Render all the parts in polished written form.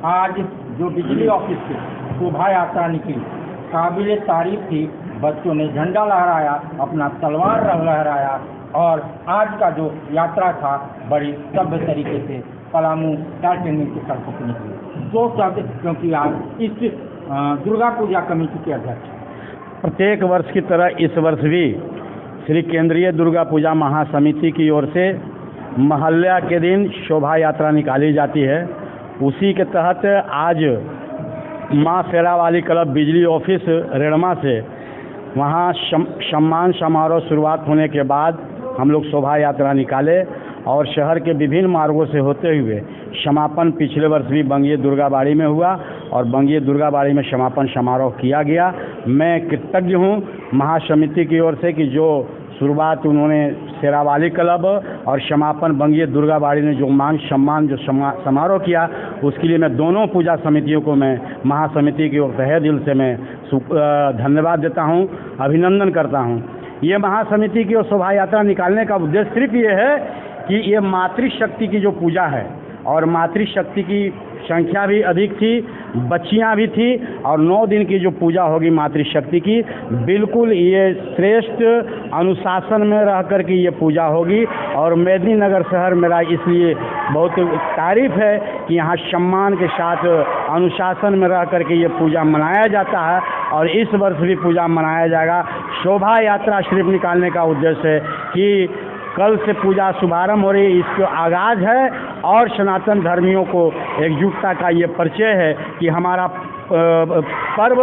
आज जो बिजली ऑफिस से शोभा यात्रा निकली, काबिल तारीफ थी। बच्चों ने झंडा लहराया, अपना तलवार लहराया और आज का जो यात्रा था बड़ी सभ्य तरीके से पलामू टाइटनिंग की सड़कों पर निकली। दो शब्द, क्योंकि आज इस दुर्गा पूजा कमेटी के अध्यक्ष। प्रत्येक वर्ष की तरह इस वर्ष भी श्री केंद्रीय दुर्गा पूजा महासमिति की ओर से महल्या के दिन शोभा यात्रा निकाली जाती है। उसी के तहत आज माँ शेरावाली क्लब बिजली ऑफिस रेड़मा से वहाँ सम्मान समारोह शुरुआत होने के बाद हम लोग शोभा यात्रा निकाले और शहर के विभिन्न मार्गों से होते हुए समापन पिछले वर्ष भी बंगिए दुर्गाबाड़ी में हुआ और बंगिए दुर्गाबाड़ी में समापन समारोह किया गया। मैं कृतज्ञ हूँ महासमिति की ओर से कि जो शुरुआत उन्होंने शेरावाली क्लब और समापन बंगिए दुर्गाबाड़ी ने जो मान सम्मान जो समारोह किया, उसके लिए मैं दोनों पूजा समितियों को मैं महासमिति की ओर तहे दिल से मैं धन्यवाद देता हूं, अभिनंदन करता हूं। ये महासमिति की ओर शोभा यात्रा निकालने का उद्देश्य सिर्फ ये है कि ये मातृशक्ति की जो पूजा है और मातृशक्ति की संख्या भी अधिक थी, बच्चियां भी थी और 9 दिन की जो पूजा होगी मातृशक्ति की, बिल्कुल ये श्रेष्ठ अनुशासन में रह कर के ये पूजा होगी। और मेदिनीनगर शहर मेरा इसलिए बहुत तारीफ है कि यहाँ सम्मान के साथ अनुशासन में रह कर के ये पूजा मनाया जाता है और इस वर्ष भी पूजा मनाया जाएगा। शोभा यात्रा सिर्फ निकालने का उद्देश्य है कि कल से पूजा शुभारंभ हो रही है, इसको आगाज है और सनातन धर्मियों को एकजुटता का ये परिचय है कि हमारा पर्व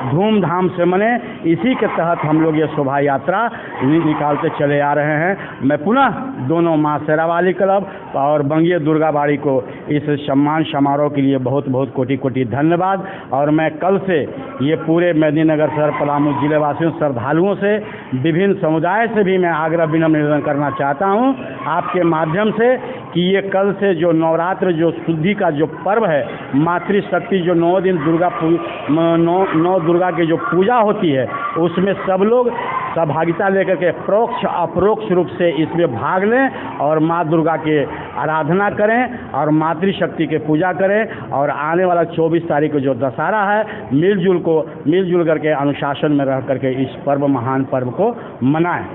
धूमधाम से मने। इसी के तहत हम लोग ये शोभा यात्रा निकालते चले आ रहे हैं। मैं पुनः दोनों माँ शेरावाली क्लब और बंगिए दुर्गाबाड़ी को इस सम्मान समारोह के लिए बहुत बहुत कोटि कोटि धन्यवाद। और मैं कल से ये पूरे मेदिनीनगर शहर पलामू जिले वासियों श्रद्धालुओं से विभिन्न समुदाय से भी मैं आग्रह विनम्र निवेदन करना चाहता हूँ आपके माध्यम से कि ये कल से जो नवरात्र जो शुद्धि का जो पर्व है, मातृशक्ति जो 9 दिन नौ दुर्गा की जो पूजा होती है, उसमें सब लोग सहभागिता लेकर के परोक्ष अपरोक्ष रूप से इसमें भाग लें और माँ दुर्गा के आराधना करें और मातृशक्ति की पूजा करें और आने वाला 24 तारीख को जो दशहरा है, मिलजुल करके अनुशासन में रह करके इस पर्व महान पर्व को मनाएं।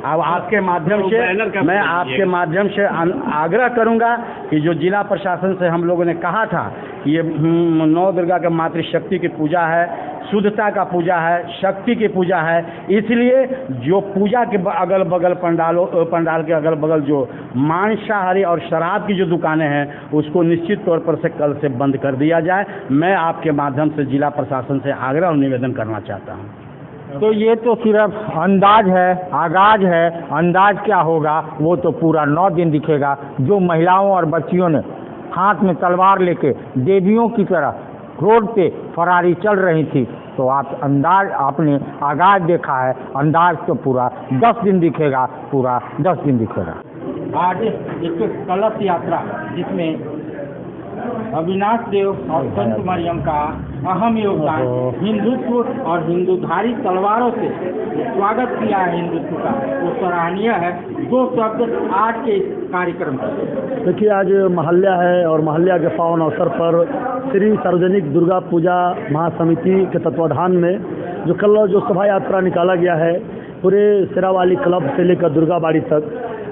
अब आपके माध्यम से मैं आपके माध्यम से आग्रह करूंगा कि जो जिला प्रशासन से हम लोगों ने कहा था कि ये 9 दुर्गा के मातृशक्ति की पूजा है, शुद्धता का पूजा है, शक्ति की पूजा है, इसलिए जो पूजा के अगल बगल पंडाल के अगल बगल जो मांसाहारी और शराब की जो दुकानें हैं उसको निश्चित तौर पर से कल से बंद कर दिया जाए। मैं आपके माध्यम से जिला प्रशासन से आग्रह और निवेदन करना चाहता हूँ। तो ये तो सिर्फ अंदाज है, आगाज है। अंदाज क्या होगा वो तो पूरा 9 दिन दिखेगा। जो महिलाओं और बच्चियों ने हाथ में तलवार लेके देवियों की तरह रोड पे फरारी चल रही थी, तो आप अंदाज आपने आगाज देखा है, अंदाज तो पूरा 10 दिन दिखेगा, पूरा 10 दिन दिखेगा। आज एक कलश यात्रा जिसमें अविनाश देव और संत मरियम का अहम योगदान, हिंदुत्व और हिंदुधारी तलवारों से स्वागत किया है हिंदुत्व का, वो सराहनीय है। 2 शब्द आज के कार्यक्रम पर। देखिए, आज महल्या है और महल्या के पावन अवसर पर श्री सार्वजनिक दुर्गा पूजा महासमिति के तत्वाधान में जो शोभा यात्रा निकाला गया है पूरे शेरावाली क्लब से लेकर दुर्गाबाड़ी तक,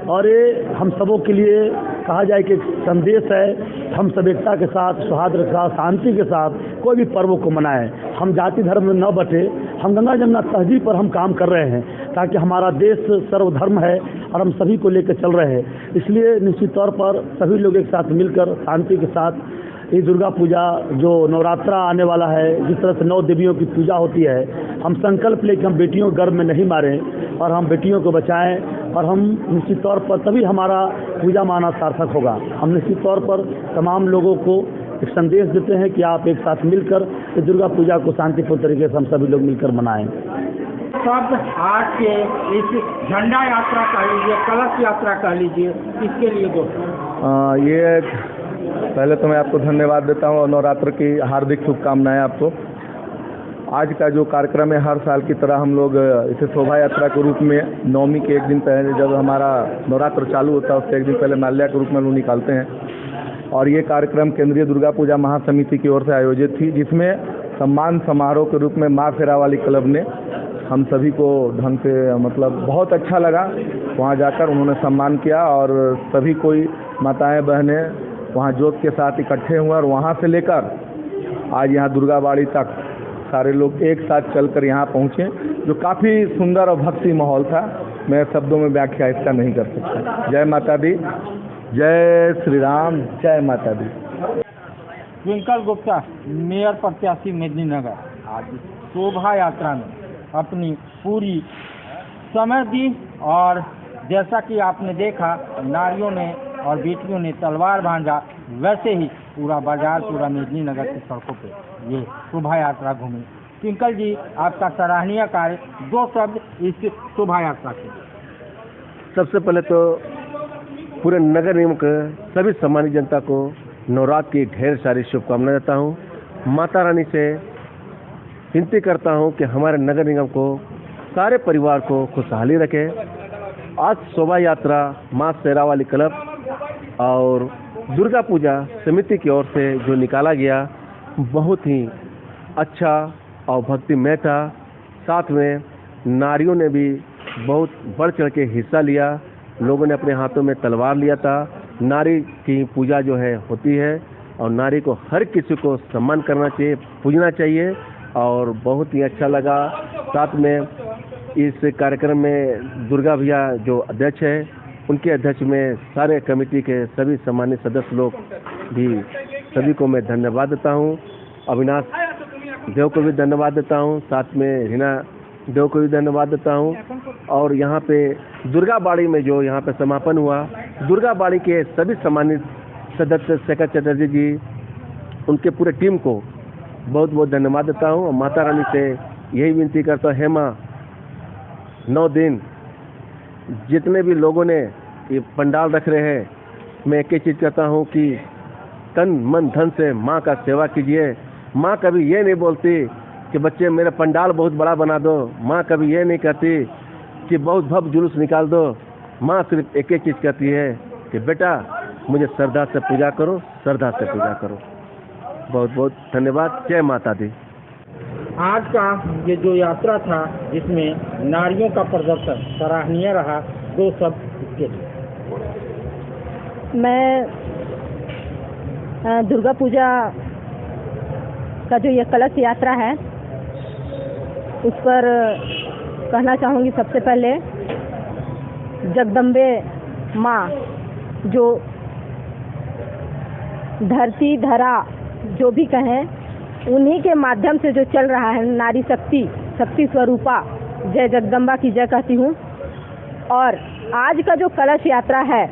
और ये हम सबों के लिए कहा जाए कि एक संदेश है। हम सब एकता के साथ, सौहार्द के साथ, शांति के साथ कोई भी पर्वों को मनाएं। हम जाति धर्म में न बटे, हम गंगा जमुना तहजीब पर हम काम कर रहे हैं ताकि हमारा देश सर्वधर्म है और हम सभी को लेकर चल रहे हैं। इसलिए निश्चित तौर पर सभी लोग एक साथ मिलकर शांति के साथ ये दुर्गा पूजा जो नवरात्रा आने वाला है, जिस तरह से 9 देवियों की पूजा होती है, हम संकल्प लेकर हम बेटियों को गर्भ में नहीं मारें और हम बेटियों को बचाएं और हम निश्चित तौर पर तभी हमारा पूजा माना सार्थक होगा। हम निश्चित तौर पर तमाम लोगों को एक संदेश देते हैं कि आप एक साथ मिलकर इस दुर्गा पूजा को शांतिपूर्ण तरीके से हम सभी लोग मिलकर मनाएं। सब आज के इस झंडा यात्रा कह लीजिए, कलश यात्रा कह लीजिए, इसके लिए दोस्तों ये पहले तो मैं आपको धन्यवाद देता हूँ और नवरात्र की हार्दिक शुभकामनाएं आपको। आज का जो कार्यक्रम है, हर साल की तरह हम लोग इसे शोभा यात्रा के रूप में नवमी के 1 दिन पहले जब हमारा नवरात्र चालू होता है उससे 1 दिन पहले माल्या के रूप में लोग निकालते हैं और ये कार्यक्रम केंद्रीय दुर्गा पूजा महासमिति की ओर से आयोजित थी, जिसमें सम्मान समारोह के रूप में माँ शेरावाली क्लब ने हम सभी को ढंग से मतलब बहुत अच्छा लगा। वहाँ जाकर उन्होंने सम्मान किया और सभी कोई माताएं बहनें वहाँ जोत के साथ इकट्ठे हुए और वहाँ से लेकर आज यहाँ दुर्गाबाड़ी तक सारे लोग एक साथ चलकर यहाँ पहुँचे, जो काफ़ी सुंदर और भक्ति माहौल था। मैं शब्दों में व्याख्या इसका नहीं कर सकता। जय माता दी, जय श्री राम, जय माता दी। ट्विंकल गुप्ता, मेयर प्रत्याशी मेदिनीनगर, आज शोभा यात्रा में अपनी पूरी समय दी और जैसा कि आपने देखा नारियों ने और बेटियों ने तलवार भांजा, वैसे ही पूरा बाजार, पूरा मेदिनीनगर की सड़कों पे ये शोभा यात्रा घूमी। ट्विंकल जी, आपका सराहनीय कार्य, 2 शब्द इस शोभा यात्रा के। सबसे पहले तो पूरे नगर निगम के सभी सम्मानित जनता को नवरात्र की ढेर सारी शुभकामनाएं देता हूँ। माता रानी से विनती करता हूँ कि हमारे नगर निगम को, सारे परिवार को खुशहाली रखे। आज शोभा यात्रा माँ शेरावाली क्लब और दुर्गा पूजा समिति की ओर से जो निकाला गया, बहुत ही अच्छा और भक्तिमय था। साथ में नारियों ने भी बहुत बढ़ चढ़ के हिस्सा लिया। लोगों ने अपने हाथों में तलवार लिया था। नारी की पूजा जो है होती है और नारी को हर किसी को सम्मान करना चाहिए, पूजना चाहिए और बहुत ही अच्छा लगा। साथ में इस कार्यक्रम में दुर्गा भैया जो अध्यक्ष है, उनके अध्यक्ष में सारे कमेटी के सभी सम्मानित सदस्य लोग भी, सभी को मैं धन्यवाद देता हूँ। अविनाश देव को भी धन्यवाद देता हूँ, साथ में रीना देव को भी धन्यवाद देता हूँ। और यहाँ पे दुर्गाबाड़ी में जो यहाँ पे समापन हुआ, दुर्गाबाड़ी के सभी सम्मानित सदस्य शेखर चटर्जी जी, उनके पूरे टीम को बहुत बहुत धन्यवाद देता हूँ। और माता रानी से यही विनती करता हूँ, हे माँ, 9 दिन जितने भी लोगों ने ये पंडाल रख रहे हैं, मैं एक ही चीज़ कहता हूँ कि तन मन धन से माँ का सेवा कीजिए। माँ कभी ये नहीं बोलती कि बच्चे मेरा पंडाल बहुत बड़ा बना दो। माँ कभी ये नहीं कहती कि बहुत भव्य जुलूस निकाल दो। माँ सिर्फ एक ही चीज़ कहती है कि बेटा मुझे श्रद्धा से पूजा करो, श्रद्धा से पूजा करो। बहुत बहुत धन्यवाद। जय माता दी। आज का ये जो यात्रा था, जिसमें नारियों का प्रदर्शन सराहनीय रहा, 2 शब्द इसके लिए। मैं दुर्गा पूजा का जो ये कलश यात्रा है, उस पर कहना चाहूँगी सबसे पहले, जगदम्बे माँ जो धरती धरा जो भी कहें, उन्हीं के माध्यम से जो चल रहा है नारी शक्ति, शक्ति स्वरूपा, जय जगदम्बा की जय कहती हूँ। और आज का जो कलश यात्रा है,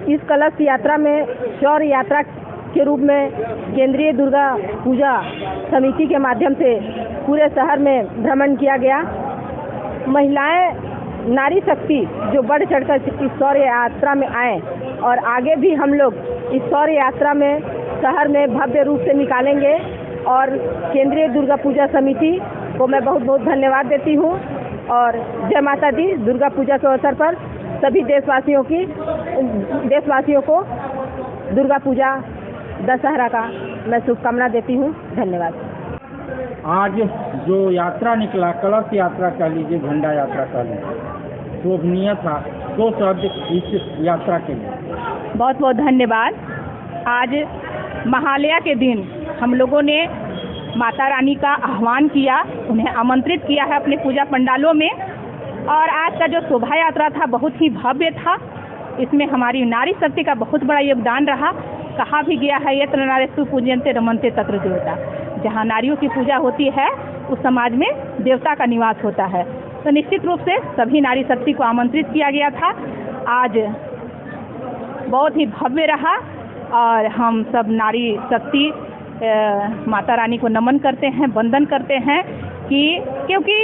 इस कलश यात्रा में शौर्य यात्रा के रूप में केंद्रीय दुर्गा पूजा समिति के माध्यम से पूरे शहर में भ्रमण किया गया। महिलाएं नारी शक्ति जो बढ़ चढ़कर इस शौर्य यात्रा में आए और आगे भी हम लोग इस शौर्य यात्रा में शहर में भव्य रूप से निकालेंगे। और केंद्रीय दुर्गा पूजा समिति को मैं बहुत बहुत धन्यवाद देती हूँ। और जय माता दी। दुर्गा पूजा के अवसर पर सभी देशवासियों को दुर्गा पूजा दशहरा का मैं शुभकामना देती हूँ। धन्यवाद। आज जो यात्रा निकला, कलश यात्रा कह लीजिए, झंडा यात्रा कह लीजिए, शोभनीय था। 2 शब्द इस यात्रा के लिए। बहुत बहुत धन्यवाद। आज महालया के दिन हम लोगों ने माता रानी का आह्वान किया, उन्हें आमंत्रित किया है अपने पूजा पंडालों में। और आज का जो शोभा यात्रा था बहुत ही भव्य था। इसमें हमारी नारी शक्ति का बहुत बड़ा योगदान रहा। कहा भी गया है, यत्र नारीषु पूज्यन्ते रमन्ते तत्र देवता। जहाँ नारियों की पूजा होती है, उस समाज में देवता का निवास होता है। तो निश्चित रूप से सभी नारी शक्ति को आमंत्रित किया गया था। आज बहुत ही भव्य रहा और हम सब नारी शक्ति माता रानी को नमन करते हैं, वंदन करते हैं कि क्योंकि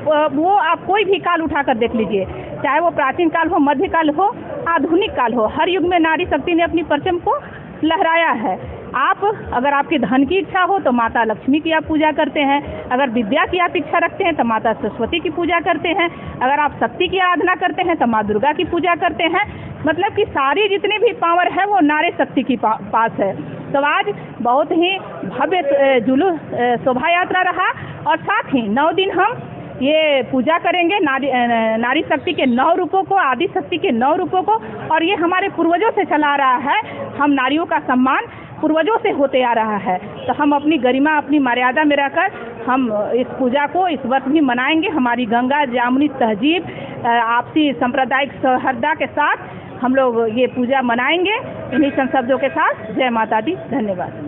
वो आप कोई भी काल उठाकर देख लीजिए, चाहे वो प्राचीन काल हो, मध्यकाल हो, आधुनिक काल हो, हर युग में नारी शक्ति ने अपनी परचम को लहराया है। आप अगर आपके धन की इच्छा हो तो माता लक्ष्मी की आप पूजा करते हैं, अगर विद्या की आप इच्छा रखते हैं तो माता सरस्वती की पूजा करते हैं, अगर आप शक्ति की आराधना करते हैं तो माँ दुर्गा की पूजा करते हैं। मतलब कि सारी जितनी भी पावर है वो नारी शक्ति की पास है। तो आज बहुत ही भव्य जुलूस शोभा यात्रा रहा और साथ ही 9 दिन हम ये पूजा करेंगे नारी शक्ति के 9 रूपों को, आदि शक्ति के 9 रूपों को। और ये हमारे पूर्वजों से चला आ रहा है, हम नारियों का सम्मान पूर्वजों से होते आ रहा है। तो हम अपनी गरिमा, अपनी मर्यादा में रहकर हम इस पूजा को इस वर्ष भी मनाएंगे। हमारी गंगा जामुनी तहजीब, आपसी सांप्रदायिक सौहार्द के साथ हम लोग ये पूजा मनाएंगे। इन्हीं शब्दों के साथ जय माता दी, धन्यवाद।